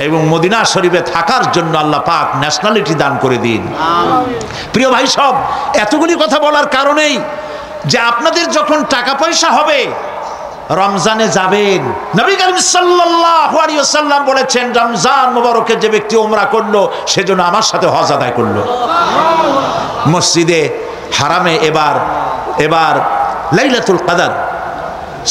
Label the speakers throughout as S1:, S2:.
S1: এবং মদিনা শরীফে থাকার জন্য আল্লাহ পাক ন্যাশনালিটি দান করে দিন। প্রিয় ভাই সব, এতগুলি কথা বলার কারণেই যে আপনাদের যখন টাকা পয়সা হবে রমজানে যাবেন। নবী করিম সাল্লাল্লাহু আলাইহি ওয়াসাল্লাম বলেছেন, রমজান মুবারকে যে ব্যক্তি উমরা করলো সেজন্য আমার সাথে হজ আদায় করলো। মসজিদে হারামে এবার লাইলাতুল কদর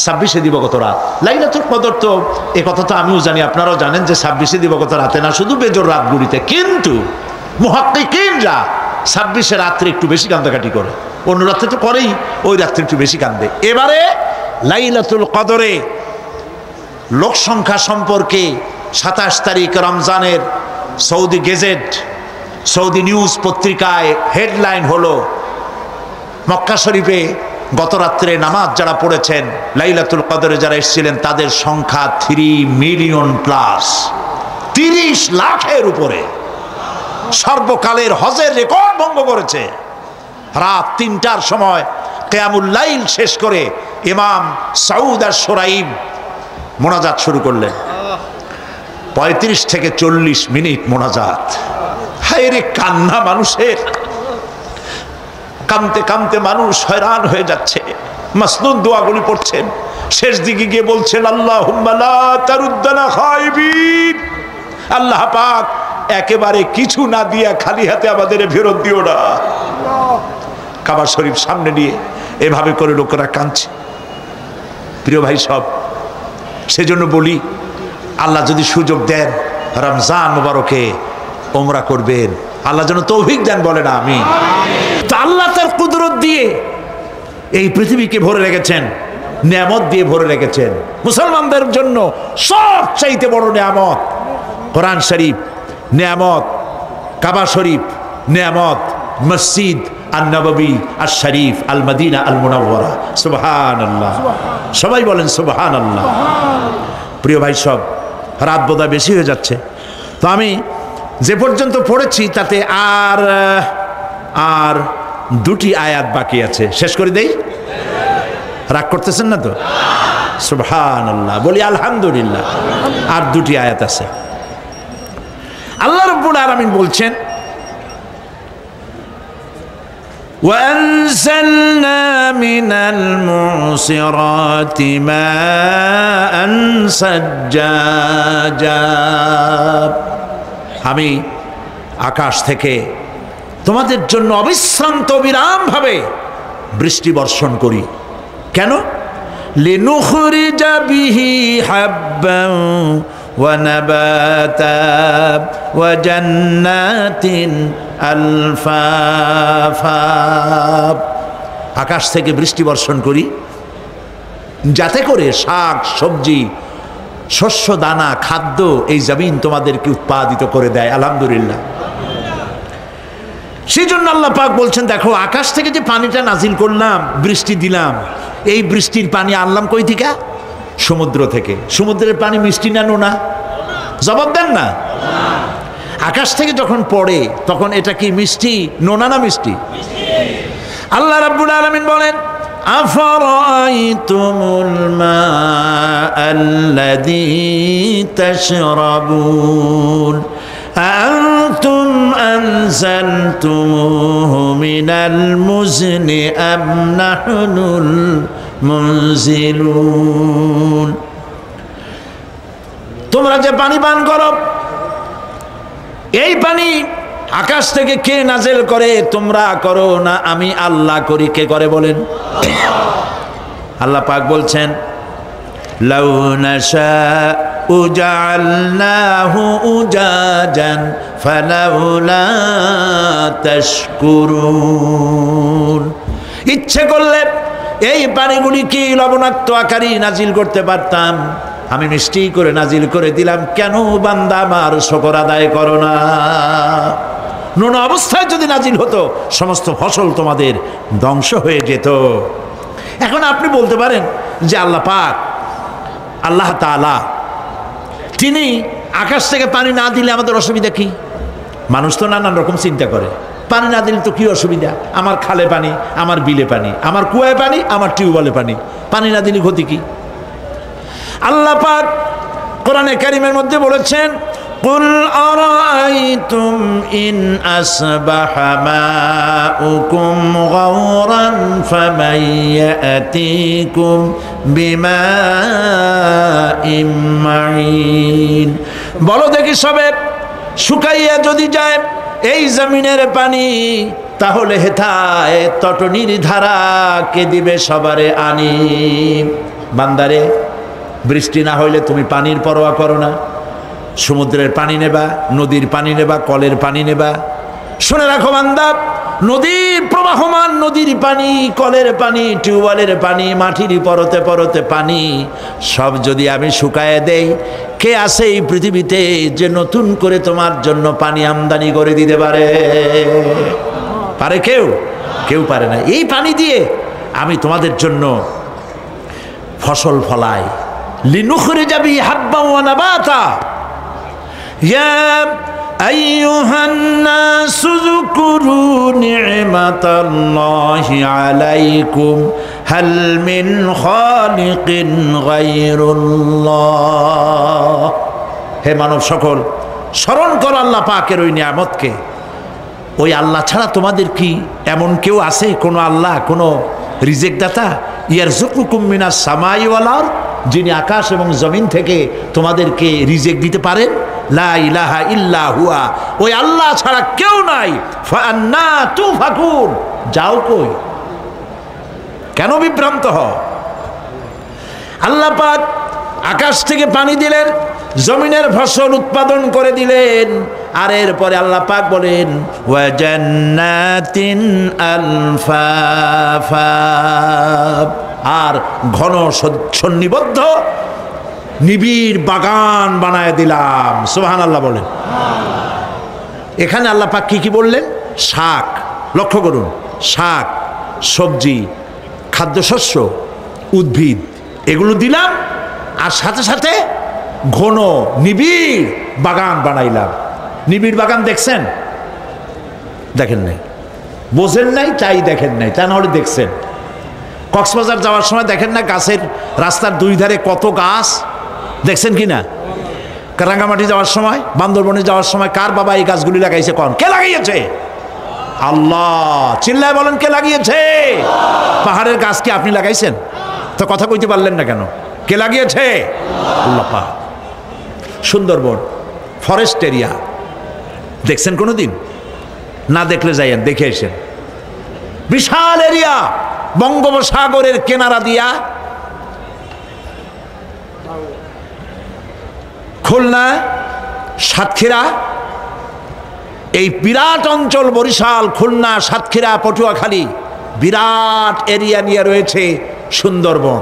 S1: 26 দিবগত রাত। লাইলাতুল কদর তো এ কথা তো আমিও জানি, আপনারাও জানেন যে 26 দিবগত রাতে না, শুধু বেজোর রাতগুলিতে। কিন্তু মুহাক্কিকিনরা 26 রাত্রে একটু বেশি কান্দাকাটি করে, অন্য রাত্রে তো করেই, ওই রাত্রে একটু বেশি কান্দে। এবারে লাইলাতুল কদরে লোক সংখ্যা সম্পর্কে 27 তারিখ রমজানের সৌদি গেজেট, সৌদি নিউজ পত্রিকায় হেডলাইন হলো, মক্কা শরীফে গত রাত্রে নামাজ যারা পড়েছেন, লাইলাতুল কদরে যারা এসেছিলেন তাদের সংখ্যা 3 মিলিয়ন প্লাস, 30 লাখের উপরে। সর্বকালের হজের রেকর্ড ভঙ্গ করেছে। রাত 3টার সময় কিয়ামুল লাইল শেষ করে ইমাম সাউদ আর শোরাইব মোনাজাত শুরু করলেন। 35 থেকে 40 মিনিট মোনাজাত। হায় রে কান্না মানুষের, কাঁদতে কাঁদতে মানুষ হয়রান হয়ে যাচ্ছে। মাসনুন দোয়াগুলি পড়ছেন, শেষ দিকে গিয়ে বলছেন, আল্লাহুম্মা লা তারুদ্দানা খায়বিন, আল্লাহ পাক একেবারে কিছু না দিয়া খালি হাতে আমাদের ফেরত দিও না। কাবা শরীফ সামনে নিয়ে এভাবে করে লোকেরা কাঁদছে। প্রিয় ভাই সব, সেজন্য বলি, আল্লাহ যদি সুযোগ দেন রমজান মুবারকে উমরা করবেন, আল্লাহ যেন তৌফিক দেন, বলেন আমিন। তো আল্লাহ তার কুদরত দিয়ে এই পৃথিবীকে ভরে রেখেছেন, নিয়ামত দিয়ে ভরে রেখেছেন। মুসলমানদের জন্য সবচাইতে বড় নিয়ামত কোরআন শরীফ নিয়ামত, কাবা শরীফ নিয়ামত, মসজিদ আন নববী আশ শরীফ আল মদিনা আল মুনাওয়ারা। সুবহানাল্লাহ, সবাই বলেন সুবহানাল্লাহ। প্রিয় ভাই সব, রাত বোধহয় বেশি হয়ে যাচ্ছে, তো আমি যে পর্যন্ত পড়েছি তাতে আর 2টি আয়াত বাকি আছে, শেষ করে দেই। রাগ করতেছেন না তো? সুবহানাল্লাহ, বলি আলহামদুলিল্লাহ। আর 2টি আয়াত আছে। আল্লাহ রাব্বুল আলামিন বলছেন, وأنزلنا من المعصرات ماء ثجاجا, আমি আকাশ থেকে তোমাদের জন্য অবিশ্রান্ত বিরামভাবে বৃষ্টি বর্ষণ করি। কেন? লিনুখরিজা বিহি হাব্বান ওয়া নাবাতা ওয়া জান্নাতিন আলফাফা। আকাশ থেকে বৃষ্টি বর্ষণ করি যাতে করে শাক সবজি শস্য দানা খাদ্য এই জমিন তোমাদেরকে উৎপাদিত করে দেয়। আলহামদুলিল্লাহ। সেই জন্য আল্লাহ পাক বলছেন, দেখো আকাশ থেকে যে পানিটা নাজিল করলাম, বৃষ্টি দিলাম, এই বৃষ্টির পানি আনলাম কই থেকে? সমুদ্র থেকে। সমুদ্রের পানি মিষ্টি না নোনা? জবাব দেন না। আকাশ থেকে যখন পড়ে তখন এটা কি মিষ্টি, নোনা না মিষ্টি? আল্লাহ রাব্বুল আলামিন বলেন, আফারাআইতুমুল মাআল্লাযী তাশরাবুন আনতুম আনজালতুমুহু মিনাল মুজনি আম নাহনুল মুনজিলুন। তোমরা যে পানি পান করো, এই পানি আকাশ থেকে কে নাজেল করে? তোমরা করো না আমি আল্লাহ করি? কে করে বলেন? আল্লাহ পাক বলছেন, লাউ নাশাউ জাআলনাহু উজাজান ফালাউলা তাশকুরুন। ইচ্ছে করলে এই পানিগুলিকে লবণাক্ত আকারে নাজিল করতে পারতাম, আমি মিষ্টি করে নাজিল করে দিলাম। কেন বান্দা আমার শুকর আদায় করো না? নোনা অবস্থায় যদি নাজিল হতো সমস্ত ফসল তোমাদের ধ্বংস হয়ে যেত। এখন আপনি বলতে পারেন যে আল্লাহ পাক, আল্লাহ তাআলা তিনি আকাশ থেকে পানি না দিলে আমাদের অসুবিধা কি? মানুষ তো নানান রকম চিন্তা করে, পানি না দিলে তো কি অসুবিধা? আমার খালে পানি, আমার বিলে পানি, আমার কুয়ায় পানি, আমার টিউবওয়েলে পানি, পানি না দিলে ক্ষতি কি? আল্লাহ পাক কোরআনে কারীমের মধ্যে বলেছেন, কুল আরাইতুম ইন আসবাহা মাউকুম গাওরান ফামান ইয়াতিকুম বিমাইম মাইন। বলো দেখি সবে, শুকাইয়া যদি যায় এই জমিনের পানি, তাহলে হেথায় তটনির ধারা কে দিবে সবারে আনি। বান্দারে, বৃষ্টি না হইলে তুমি পানির পরোয়া করো না। সমুদ্রের পানি নেবা, নদীর পানি নেবা, কলের পানি নেবা। শুনে রাখো বান্দা, নদীর প্রবাহমান নদীর পানি, কলের পানি, টিউবওয়েলের পানি, মাটির পরতে পরতে পানি, সব যদি আমি শুকায় দেই, কে আছে এই পৃথিবীতে যে নতুন করে তোমার জন্য পানি আমদানি করে দিতে পারে? পারে কেউ? কেউ পারে না। এই পানি দিয়ে আমি তোমাদের জন্য ফসল ফলাই। লিনুখরিজা বিহি হাব্বান ওয়া নাবাতা। ইয়া আইয়ুহান নাসু যকুরু নি'মাতাল্লাহি আলাইকুম হাল মিন খালিকিন গায়রুল্লাহ। হে মানব সকল, স্মরণ করো আল্লাহ পাকের ওই নিয়ামতকে। ওই আল্লাহ ছাড়া তোমাদের কি এমন কেউ আছে? কোনো আল্লাহ, কোনো রিজেক দাতা? ইয়ারযুকুকুম মিনাস সামাই ওয়াল আরদ, যিনি আকাশ এবং জমিন থেকে তোমাদেরকে রিজেক দিতে পারেন। লা ইলাহা ইল্লা হুয়া, ওই আল্লাহ ছাড়া কেউ নাই। ফাআন্না তুফাকুন, যাও কই? কেন বিভ্রান্ত হও? আল্লাহ পাক আকাশ থেকে পানি দিলেন, জমিনের ফসল উৎপাদন করে দিলেন, আর এরপরে আল্লাহ পাক বলেন ওয়া জান্নাতিন আলফাফা, আর ঘন সন্নিবদ্ধ নিবিড় বাগান বানায় দিলাম। সুবহানাল্লাহ বলেন। এখানে আল্লাহ পাক কি কি বললেন? শাক, লক্ষ্য করুন, শাক, সবজি, খাদ্যশস্য, উদ্ভিদ, এগুলো দিলাম, আর সাথে সাথে ঘন নিবিড় বাগান বানাইলাম। নিবিড় বাগান দেখছেন? দেখেন নাই, বোঝেন নাই, তাই দেখেন নাই, তা নাহলে দেখছেন। কক্সবাজার যাওয়ার সময় দেখেন না, গাছের রাস্তার দুই ধারে কত গাছ, দেখছেন কি না? রাঙ্গামাটি যাওয়ার সময়, বান্দরবনে যাওয়ার সময়, কার বাবা এই গাছগুলি লাগাইছে? কোন? কে লাগিয়েছে? আল্লাহ। চিল্লায় বলেন, কে লাগিয়েছে? পাহাড়ের গাছ কি আপনি লাগাইছেন? তো কথা কইতে পারলেন না কেন? কে লাগিয়েছে? আল্লাহ পাক। সুন্দরবন ফরেস্ট এরিয়া দেখছেন কোনোদিন? না দেখলে যাইয়েন, দেখে এসেন। বিশাল এরিয়া, বঙ্গোপসাগরের কিনারা দিয়া খুলনা, সাতক্ষীরা, এই বিরাট অঞ্চল, বরিশাল, খুলনা, সাতক্ষীরা, পটুয়াখালী, বিরাট এরিয়া নিয়ে রয়েছে সুন্দরবন।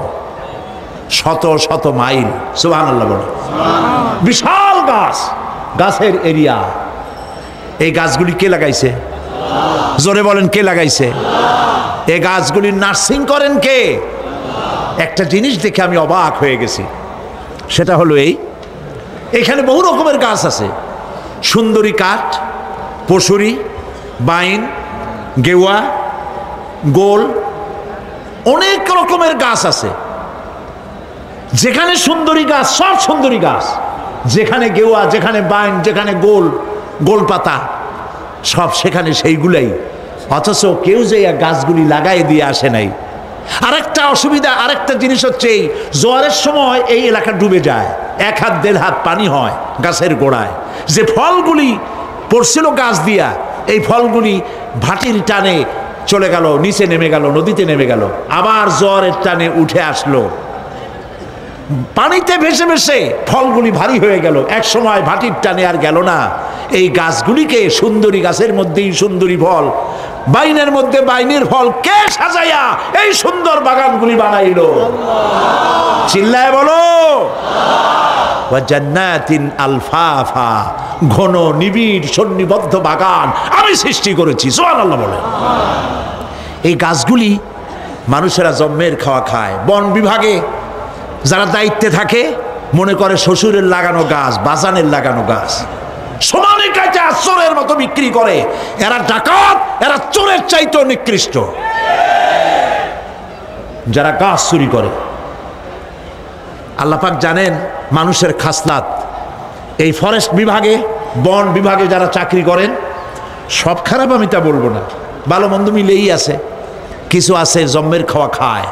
S1: শত শত মাইল। সুবহানাল্লাহ বলে। বিশাল গাছ, গাছের এরিয়া। এই গাছগুলি কে লাগাইছে? জোরে বলেন, কে লাগাইছে? এই গাছগুলি নার্সিং করেন কে? একটা জিনিস দেখে আমি অবাক হয়ে গেছি, সেটা হলো এখানে বহু রকমের গাছ আছে। সুন্দরী কাঠ, পশুরি, বাইন, গেওয়া, গোল, অনেক রকমের গাছ আছে। যেখানে সুন্দরী গাছ, সব সুন্দরী গাছ। যেখানে গেওয়া, যেখানে বাইন, যেখানে গোল, গোলপাতা, সব সেখানে সেইগুলাই। অথচ কেউ যে গাছগুলি লাগাই দিয়ে আসে নাই। আরেকটা অসুবিধা, আরেকটা জিনিস হচ্ছে, জোয়ারের সময় এই এলাকা ডুবে যায়, 1 হাত 1.5 হাত পানি হয় গাছের গোড়ায়। যে ফলগুলি পড়ছিল গাছ দিয়া, এই ফলগুলি ভাটির টানে চলে গেল, নিচে নেমে গেল, নদীতে নেমে গেল, আবার জোয়ারের টানে উঠে আসলো, পানিতে ভেসে ভেসে ফলগুলি ভারী হয়ে গেল। এক সময় ভাটির টানে আর গেল না। এই গাছগুলিকে, সুন্দরী গাছের মধ্যেই সুন্দরী ফল, বাইনের মধ্যে বাইনের ফল, কে সাজাইয়া এই সুন্দর বাগানগুলি বানাইলো? চিল্লায় বলো। ওয়া জান্নাতিন আলফাফা, ঘন নিবিড় সন্নিবদ্ধ বাগান আমি সৃষ্টি করেছি। সুবহানাল্লাহ বলে। এই গাছগুলি মানুষেরা জন্মের খাওয়া খায়। বন বিভাগে যারা দায়িত্বে থাকে মনে করে শ্বশুরের লাগানো গাছ, বাজানের লাগানো গাছ, সমানে কাটে চোরের মতো বিক্রি করে। এরা ডাকাত, এরা চোরের চাইতেও নিকৃষ্ট, যারা গাছ চুরি করে। আল্লাহ পাক জানেন মানুষের খাসলাত, এই ফরেস্ট বিভাগে, বন বিভাগে যারা চাকরি করেন, সব খারাপ আমি তা বলবো না, ভালো মন্দ মিলেই আছে। কিছু আছে জম্মের খাওয়া খায়,